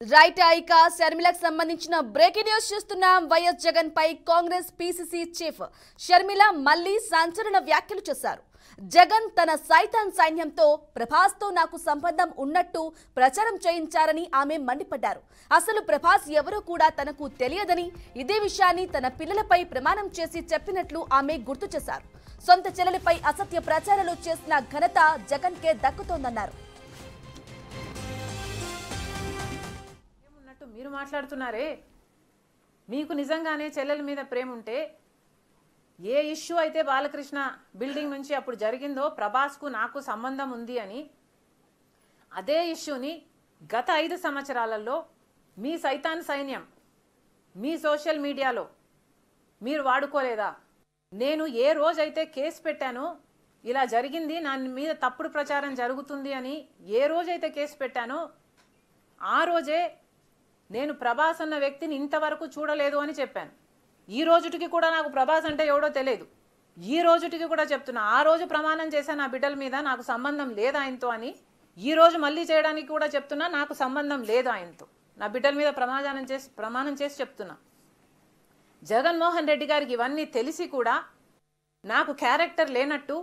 Right ఐక షర్మిలకు సంబంధించిన breaking news చూస్తున్నాం. వైఎస్ జగన్ పై కాంగ్రెస్ పీసీసీ చీఫ్ షర్మిల మళ్లీ సంచలన వ్యాఖ్యలు చేశారు. జగన్ తన సైతాన్ సైన్యంతో ప్రభాస్తో నాకు సంబంధం ఉన్నట్టు ప్రచారం చేయించారని ఆమె మండిపడ్డారు. అసలు ప్రభాస్ ఎవరో కూడా తనకు తెలియదని, ఇదే విషయాన్ని తన పిల్లలపై ప్రమాణం చేసి చెప్పినట్లు ఆమె గుర్తు చేశారు. సొంత చెల్లెలపై అసత్య ప్రచారాలు చేసిన ఘనత జగన్కే దక్కుతోందన్నారు. మీరు మాట్లాడుతున్నారే, మీకు నిజంగానే చెల్లెల మీద ప్రేమ ఉంటే ఏ ఇష్యూ అయితే బాలకృష్ణ బిల్డింగ్ నుంచి అప్పుడు జరిగిందో ప్రభాస్కు నాకు సంబంధం ఉంది అని, అదే ఇష్యూని గత 5 సంవత్సరాలలో మీ సైతాన్ సైన్యం మీ సోషల్ మీడియాలో మీరు వాడుకోలేదా? నేను ఏ రోజైతే కేసు పెట్టానో ఇలా జరిగింది, నా మీద తప్పుడు ప్రచారం జరుగుతుంది అని ఏ రోజైతే కేసు పెట్టానో ఆ రోజే నేను ప్రభాస్ అన్న వ్యక్తిని ఇంతవరకు చూడలేదు అని చెప్పాను. ఈ రోజుటికి కూడా నాకు ప్రభాస్ అంటే ఎవడో తెలియదు. ఈ రోజుటికి కూడా చెప్తున్నా, ఆ రోజు ప్రమాణం చేశాను నా బిడ్డల మీద నాకు సంబంధం లేదు ఆయనతో అని. ఈ రోజు మళ్ళీ చేయడానికి కూడా చెప్తున్నా, నాకు సంబంధం లేదు ఆయనతో. నా బిడ్డల మీద ప్రమాణం చేసి చెప్తున్నా. జగన్మోహన్ రెడ్డి గారికి ఇవన్నీ తెలిసి కూడా నాకు క్యారెక్టర్ లేనట్టు,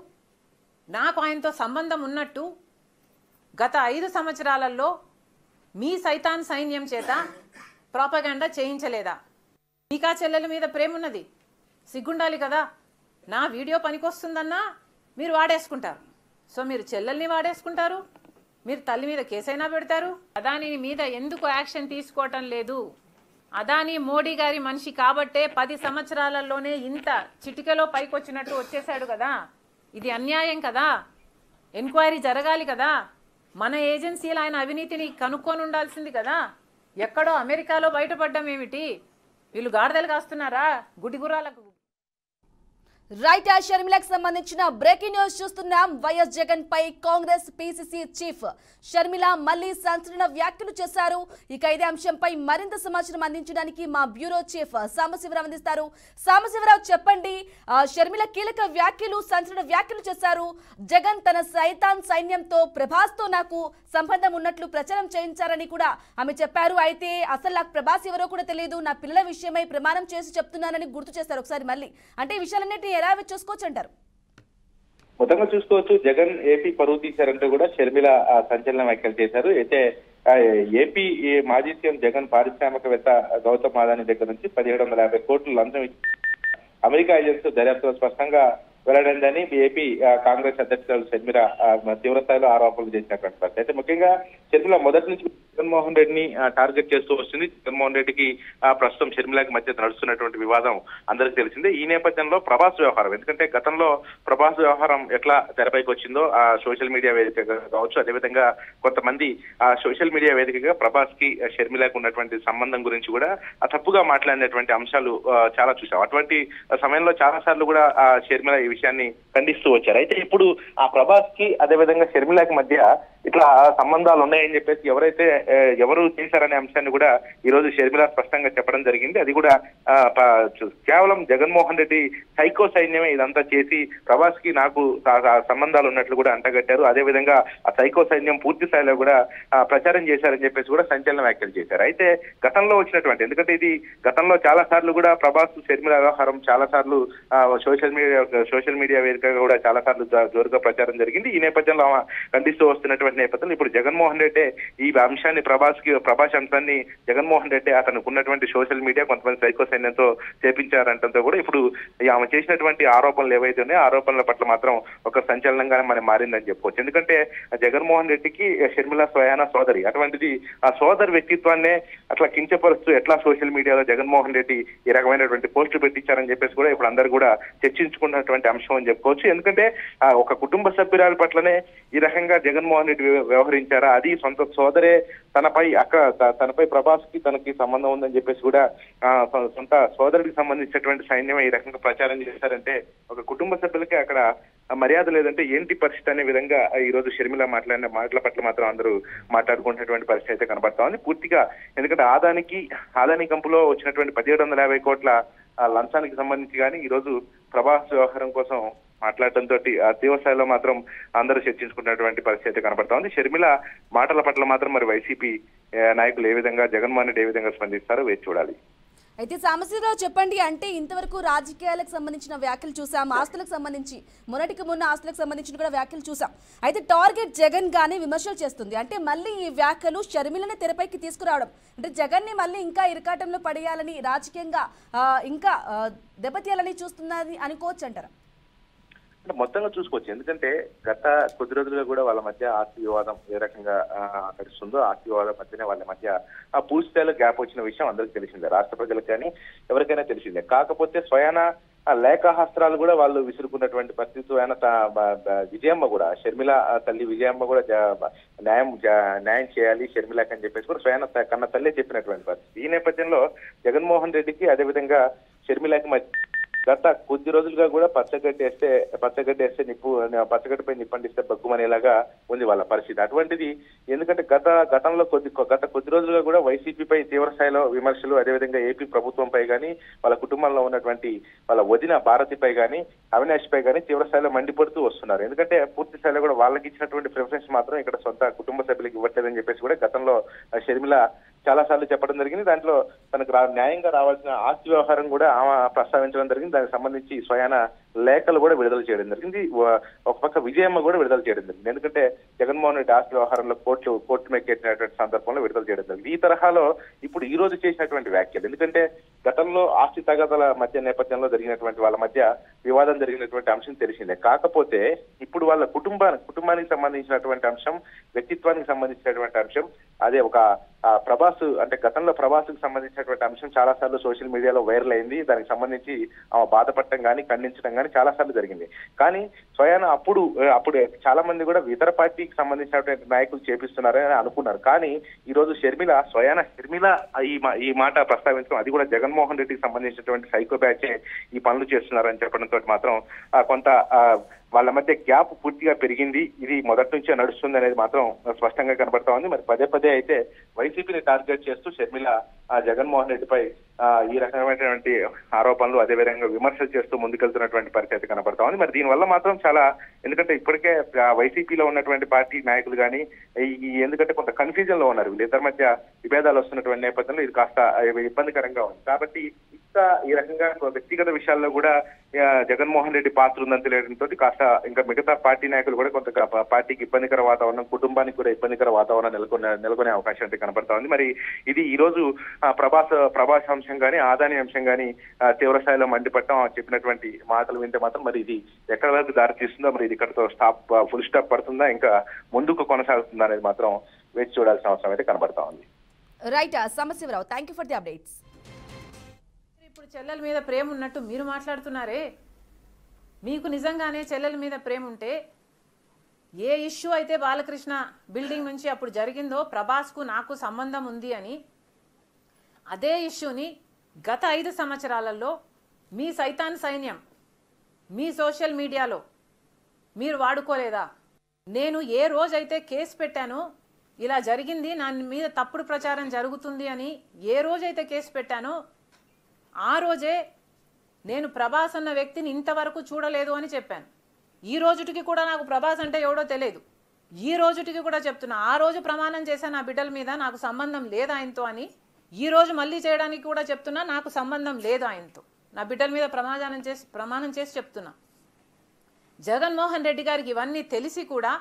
నాకు ఆయనతో సంబంధం ఉన్నట్టు గత 5 సంవత్సరాలలో మీ సైతాన్ సైన్యం చేత ప్రాపగాండా చేయించలేదా? మీకా చెల్లెల మీద ప్రేమ ఉన్నది, సిగ్గుండాలి కదా. నా వీడియో పనికొస్తుందన్నా మీరు వాడేసుకుంటారు. సో మీరు చెల్లెల్ని వాడేసుకుంటారు, మీరు తల్లి మీద కేసైనా పెడతారు. అదాని మీద ఎందుకు యాక్షన్ తీసుకోవటం లేదు? అదాని మోడీ గారి మనిషి కాబట్టే 10 సంవత్సరాలలోనే ఇంత చిటికెలో పైకొచ్చినట్టు వచ్చేసాడు కదా. ఇది అన్యాయం కదా, ఎంక్వైరీ జరగాలి కదా. మన ఏజెన్సీలు ఆయన అవినీతిని కనుక్కొని ఉండాల్సింది కదా. ఎక్కడో అమెరికాలో బయటపడ్డం ఏమిటి? వీళ్ళు గాడిదలు కాస్తున్నారా గుడిగురాలకు? రైట్ షర్మిలకు సంబంధించిన బ్రేకింగ్ న్యూస్ చూస్తున్నాం. వైఎస్ జగన్ పై కాంగ్రెస్ పీసీసీ చీఫ్ షర్మిల మళ్లీ సంచలన వ్యాఖ్యలు చేశారు. ఇక ఇదే అంశంపై మరింత సమాచారం అందించడానికి మా బ్యూరో చీఫ్ సాంబశివరావు అందిస్తారు. సాంబశివరావు చెప్పండి, షర్మిల కీలక వ్యాఖ్యలు, సంచలన వ్యాఖ్యలు చేశారు. జగన్ తన సైతాన్ సైన్యంతో ప్రభాస్తో నాకు సంబంధం ఉన్నట్లు ప్రచారం చేయించారని కూడా ఆమె చెప్పారు. అయితే అసలు నాకు ప్రభాస్ ఎవరో కూడా తెలియదు, నా పిల్లల విషయమై ప్రమాణం చేసి చెప్తున్నానని గుర్తు చేశారు. ఒకసారి మళ్ళీ అంటే ఈ విషయాలన్నింటినీ ఎలా చూసుకోవచ్చు అంటారు? మొత్తంగా చూసుకోవచ్చు, జగన్ ఏపీ పరువు తీశారంటూ కూడా షర్మిల సంచలన వ్యాఖ్యలు చేశారు. అయితే ఏపీ మాజీ సీఎం జగన్ పారిశ్రామికవేత్త గౌతమ్ అదానీ దగ్గర నుంచి 1750 కోట్లు లంచం ఇచ్చి అమెరికా ఏజెన్సీ దర్యాప్తులో స్పష్టంగా వెల్లడిందని ఏపీ కాంగ్రెస్ అధ్యక్షురాలు షర్మిల తీవ్రస్థాయిలో ఆరోపణలు చేసినటువంటి పరిస్థితి. అయితే ముఖ్యంగా షర్మిల మొదటి నుంచి జగన్మోహన్ రెడ్డిని టార్గెట్ చేస్తూ వస్తుంది. జగన్మోహన్ రెడ్డికి ప్రస్తుతం షర్మిలకి మధ్య నడుస్తున్నటువంటి వివాదం అందరికీ తెలిసిందే. ఈ నేపథ్యంలో ప్రభాస్ వ్యవహారం, ఎందుకంటే గతంలో ప్రభాస్ వ్యవహారం ఎట్లా తెరపైకి వచ్చిందో ఆ సోషల్ మీడియా వేదికగా కావచ్చు, అదేవిధంగా కొంతమంది ఆ సోషల్ మీడియా వేదికగా ప్రభాస్ కి షర్మిలకు ఉన్నటువంటి సంబంధం గురించి కూడా తప్పుగా మాట్లాడినటువంటి అంశాలు చాలా చూసాం. అటువంటి సమయంలో చాలా సార్లు కూడా షర్మిల ఈ విషయాన్ని ఖండిస్తూ వచ్చారు. అయితే ఇప్పుడు ఆ ప్రభాస్ కి అదేవిధంగా షర్మిలకి మధ్య ఇట్లా సంబంధాలు ఉన్నాయని చెప్పేసి ఎవరు చేశారనే అంశాన్ని కూడా ఈ రోజు షర్మిల స్పష్టంగా చెప్పడం జరిగింది. అది కూడా కేవలం జగన్మోహన్ రెడ్డి సైకో సైన్యమే ఇదంతా చేసి ప్రభాస్ కి నాకు సంబంధాలు ఉన్నట్లు కూడా అంటగట్టారు. అదేవిధంగా ఆ సైకో సైన్యం పూర్తి స్థాయిలో కూడా ప్రచారం చేశారని చెప్పేసి కూడా సంచలన వ్యాఖ్యలు చేశారు. అయితే గతంలో వచ్చినటువంటి, ఎందుకంటే ఇది గతంలో చాలా సార్లు కూడా ప్రభాస్ షర్మిల వ్యవహారం చాలా సార్లు సోషల్ మీడియా వేదికగా కూడా చాలా సార్లు జోరుగా ప్రచారం జరిగింది. ఈ నేపథ్యంలో ఖండిస్తూ వస్తున్నటువంటి నేపథ్యంలో ఇప్పుడు జగన్మోహన్ రెడ్డి ఈ అంశాన్ని ప్రభాస్ అంశాన్ని జగన్మోహన్ రెడ్డి అతనికి ఉన్నటువంటి సోషల్ మీడియా కొంతమంది సైకో సైన్యంతో చేపించారంటంతో కూడా ఇప్పుడు ఆమె చేసినటువంటి ఆరోపణలు ఏవైతే ఉన్నాయో ఆరోపణల పట్ల మాత్రం ఒక సంచలనంగానే మనం మారిందని చెప్పుకోవచ్చు. ఎందుకంటే జగన్మోహన్ రెడ్డికి షర్మిల స్వయాన సోదరి, అటువంటిది ఆ సోదరి వ్యక్తిత్వాన్నే అట్లా కించపరుస్తూ ఎట్లా సోషల్ మీడియాలో జగన్మోహన్ రెడ్డి ఈ రకమైనటువంటి పోస్టులు పెట్టించారని చెప్పేసి కూడా ఇప్పుడు అందరూ కూడా చర్చించుకున్నటువంటి అంశం అని చెప్పుకోవచ్చు. ఎందుకంటే ఒక కుటుంబ సభ్యురాల పట్లనే ఈ రకంగా జగన్మోహన్ రెడ్డి వ్యవహరించారా, అది సొంత సోదరే తనపై ప్రభాస్ కి తనకి సంబంధం ఉందని చెప్పేసి కూడా సొంత సోదరుడికి సంబంధించినటువంటి సైన్యమే ఈ రకంగా ప్రచారం చేశారంటే ఒక కుటుంబ సభ్యులకి అక్కడ మర్యాద లేదంటే ఏంటి పరిస్థితి అనే విధంగా ఈ రోజు షర్మిల మాట్లాడిన మాటల పట్ల మాత్రం అందరూ మాట్లాడుకుంటున్నటువంటి పరిస్థితి అయితే కనబడతా ఉంది పూర్తిగా. ఎందుకంటే ఆదాని కంపులో వచ్చినటువంటి 1750 కోట్ల లంచానికి సంబంధించి కానీ ఈ రోజు ప్రభాస్ వ్యవహారం కోసం మాట్లాడడంతో తీవ్ర స్థాయిలో మాత్రం అందరూ చర్చించుకున్నటువంటి పరిస్థితి కనబడతా ఉంది. షర్మిల మాటల పట్ల మాత్రం మరి వైసీపీ నాయకులు ఏ విధంగా, జగన్మోహన్ రెడ్డి ఏ విధంగా స్పందిస్తారో వేచి చూడాలి. అయితే సాంబశివరావు చెప్పండి, అంటే ఇంతవరకు రాజకీయాలకు సంబంధించిన వ్యాఖ్యలు చూసాం, ఆస్తులకు సంబంధించి మొన్నటికి మొన్న ఆస్తులకు సంబంధించిన కూడా వ్యాఖ్యలు చూసాం. అయితే టార్గెట్ జగన్ గానే విమర్శలు చేస్తుంది. అంటే మళ్ళీ ఈ వ్యాఖ్యలు షర్మిలని తెరపైకి తీసుకురావడం, అంటే జగన్ ని మళ్ళీ ఇంకా ఇరకాటంలో పడేయాలని, రాజకీయంగా ఇంకా దెబ్బతీయాలని చూస్తున్నది అనుకోవచ్చు అంటారా? అంటే మొత్తంగా చూసుకోవచ్చు. ఎందుకంటే గత కొద్ది రోజులుగా కూడా వాళ్ళ మధ్య ఆస్తి వివాదం ఏ రకంగా నడుస్తుందో, ఆస్తి వివాదం మధ్యనే వాళ్ళ మధ్య పూర్తి స్థాయిలో గ్యాప్ వచ్చిన విషయం అందరికీ తెలిసిందే, రాష్ట్ర ప్రజలకు కానీ ఎవరికైనా తెలిసిందే. కాకపోతే స్వయాన లేఖాస్త్రాలు కూడా వాళ్ళు విసురుకున్నటువంటి పరిస్థితి. స్వయాన విజయమ్మ కూడా, షర్మిల తల్లి విజయమ్మ కూడా న్యాయం చేయాలి షర్మిలకి అని చెప్పేసి కూడా స్వయాన కన్న తల్లే చెప్పినటువంటి పరిస్థితి. ఈ నేపథ్యంలో జగన్మోహన్ రెడ్డికి అదేవిధంగా షర్మిలకి గత కొద్ది రోజులుగా కూడా పచ్చగడ్డి వేస్తే పచ్చగడ్డిపై నిప్పండిస్తే బగ్గుమనేలాగా ఉంది వాళ్ళ పరిస్థితి. అటువంటిది ఎందుకంటే గతంలో గత కొద్ది రోజులుగా కూడా వైసీపీపై తీవ్ర స్థాయిలో విమర్శలు, అదేవిధంగా ఏపీ ప్రభుత్వంపై కానీ, వాళ్ళ కుటుంబంలో ఉన్నటువంటి వాళ్ళ వదిన భారతిపై కానీ, అవినాష్ పై కానీ తీవ్ర స్థాయిలో మండిపడుతూ వస్తున్నారు. ఎందుకంటే పూర్తి స్థాయిలో కూడా వాళ్ళకి ఇచ్చినటువంటి ప్రిఫరెన్స్ మాత్రం ఇక్కడ సొంత కుటుంబ సభ్యులకు ఇవ్వట్లేదని చెప్పేసి కూడా గతంలో షర్మిల చాలా సార్లు చెప్పడం జరిగింది. దాంట్లో తనకు న్యాయంగా రావాల్సిన ఆస్తి వ్యవహారం కూడా ఆమె ప్రస్తావించడం జరిగింది. దానికి సంబంధించి స్వయాన లేఖలు కూడా విడుదల చేయడం జరిగింది. ఒక పక్క విజయమ్మ కూడా విడుదల చేయడం జరిగింది. ఎందుకంటే జగన్మోహన్ రెడ్డి ఆస్తి వ్యవహారంలో కోర్టు మెక్కేసినటువంటి సందర్భంలో విడుదల చేయడం జరిగింది. ఈ తరహాలో ఇప్పుడు ఈ రోజు చేసినటువంటి వ్యాఖ్యలు, ఎందుకంటే గతంలో ఆస్తి తగాదాల మధ్య నేపథ్యంలో జరిగినటువంటి వాళ్ళ మధ్య వివాదం జరిగినటువంటి అంశం తెలిసిందే. కాకపోతే ఇప్పుడు వాళ్ళ కుటుంబానికి సంబంధించినటువంటి అంశం, వ్యక్తిత్వానికి సంబంధించినటువంటి అంశం, అదే ఒక ప్రభాస్ అంటే గతంలో ప్రభాస్కు సంబంధించినటువంటి అంశం చాలా సార్లు సోషల్ మీడియాలో వైరల్ అయింది. దానికి సంబంధించి ఆమె బాధపడటం కానీ, ఖండించడం కానీ చాలా సార్లు జరిగింది. కానీ స్వయాన అప్పుడు చాలా మంది కూడా ఇతర పార్టీకి సంబంధించినటువంటి నాయకులు చేపిస్తున్నారని అనుకున్నారు. కానీ ఈ రోజు షర్మిల ఈ మాట ప్రస్తావించడం, అది కూడా జగన్మోహన్ రెడ్డికి సంబంధించినటువంటి సైకో బ్యాచే ఈ పనులు చేస్తున్నారని చెప్పడంతో మాత్రం కొంత వాళ్ళ మధ్య గ్యాప్ పూర్తిగా పెరిగింది. ఇది మొదటి నుంచే నడుస్తుంది అనేది మాత్రం స్పష్టంగా కనబడతా ఉంది. మరి పదే అయితే వైసీపీని టార్గెట్ చేస్తూ షర్మిల జగన్మోహన్ రెడ్డిపై ఈ రకమైనటువంటి ఆరోపణలు, అదేవిధంగా విమర్శలు చేస్తూ ముందుకెళ్తున్నటువంటి పరిస్థితి కనబడతా ఉంది. మరి దీనివల్ల మాత్రం చాలా, ఎందుకంటే ఇప్పటికే వైసీపీలో ఉన్నటువంటి పార్టీ నాయకులు కానీ ఎందుకంటే కొంత కన్ఫ్యూజన్ లో ఉన్నారు. వీళ్ళిద్దరి మధ్య విభేదాలు వస్తున్నటువంటి నేపథ్యంలో ఇది కాస్త ఇబ్బందికరంగా ఉంది. కాబట్టి ఈ రకంగా వ్యక్తిగత విషయాల్లో కూడా జగన్మోహన్ రెడ్డి పాత్ర ఉందని తెలియడంతో కాస్త ఇంకా మిగతా పార్టీ నాయకులు కూడా కొంత పార్టీకి ఇబ్బందికర వాతావరణం, కుటుంబానికి కూడా ఇబ్బందికర వాతావరణం నెలకొనే అవకాశం అయితే కనబడతా ఉంది. మరి ఇది ఈ రోజు ప్రభాస్ అంశం కానీ, ఆదాని అంశం కానీ తీవ్ర స్థాయిలో మండిపడటం, చెప్పినటువంటి మాటలు వింటే మాత్రం మరి ఇది ఎక్కడి వరకు దారి తీస్తుందో, మరి ఇది ఇక్కడతో ఫుల్ స్టాప్ పడుతుందా, ఇంకా ముందుకు కొనసాగుతుందా అనేది మాత్రం వేచి చూడాల్సిన అవసరం అయితే కనబడతా ఉంది. Right Sambasivarao, thank you for the updates. ఇప్పుడు చెల్లెల మీద ప్రేమ ఉన్నట్టు మీరు మాట్లాడుతున్నారే, మీకు నిజంగానే చెల్లెల మీద ప్రేమ ఉంటే ఏ ఇష్యూ అయితే బాలకృష్ణ బిల్డింగ్ నుంచి అప్పుడు జరిగిందో ప్రభాస్కు నాకు సంబంధం ఉంది అని, అదే ఇష్యూని గత 5 సంవత్సరాలలో మీ సైతాన్ సైన్యం మీ సోషల్ మీడియాలో మీరు వాడుకోలేదా? నేను ఏ రోజైతే కేసు పెట్టానో, ఇలా జరిగింది, నా మీద తప్పుడు ప్రచారం జరుగుతుంది అని ఏ రోజైతే కేసు పెట్టానో ఆ రోజే నేను ప్రభాస్ అన్న వ్యక్తిని ఇంతవరకు చూడలేదు అని చెప్పాను. ఈ రోజుటికి కూడా నాకు ప్రభాస్ అంటే ఎవడో తెలియదు. ఈ రోజుటికి కూడా చెప్తున్నా, ఆ రోజు ప్రమాణం చేశాను నా బిడ్డల మీద నాకు సంబంధం లేదు ఆయనతో అని. ఈ రోజు మళ్ళీ చేయడానికి కూడా చెప్తున్నా, నాకు సంబంధం లేదు ఆయనతో. నా బిడ్డల మీద ప్రమాణం చేసి చెప్తున్నా. జగన్మోహన్ రెడ్డి గారికి ఇవన్నీ తెలిసి కూడా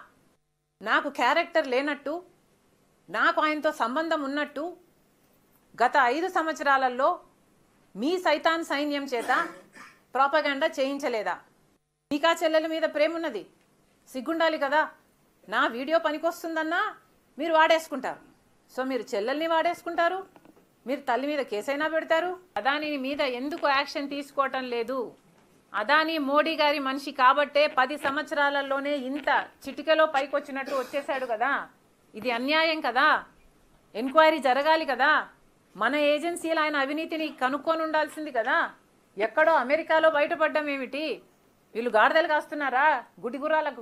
నాకు క్యారెక్టర్ లేనట్టు, నాకు ఆయనతో సంబంధం ఉన్నట్టు గత 5 సంవత్సరాలలో మీ సైతాన్ సైన్యం చేత ప్రాపగాండా చేయించలేదా? మీకా చెల్లెల మీద ప్రేమ ఉన్నది, సిగ్గుండాలి కదా. నా వీడియో పనికొస్తుందన్నా మీరు వాడేసుకుంటారు. సో మీరు చెల్లెల్ని వాడేసుకుంటారు, మీరు తల్లి మీద కేసైనా పెడతారు. అదాని మీద ఎందుకు యాక్షన్ తీసుకోవటం లేదు? అదాని మోడీ గారి మనిషి కాబట్టే 10 సంవత్సరాలలోనే ఇంత చిటికెలో పైకొచ్చినట్టు వచ్చేసాడు కదా. ఇది అన్యాయం కదా, ఎంక్వైరీ జరగాలి కదా. మన ఏజెన్సీలు ఆయన అవినీతిని కనుక్కొని ఉండాల్సింది కదా. ఎక్కడో అమెరికాలో బయటపడ్డం ఏమిటి? వీళ్ళు గాడిదలు కాస్తున్నారా? గుడిగురాలకు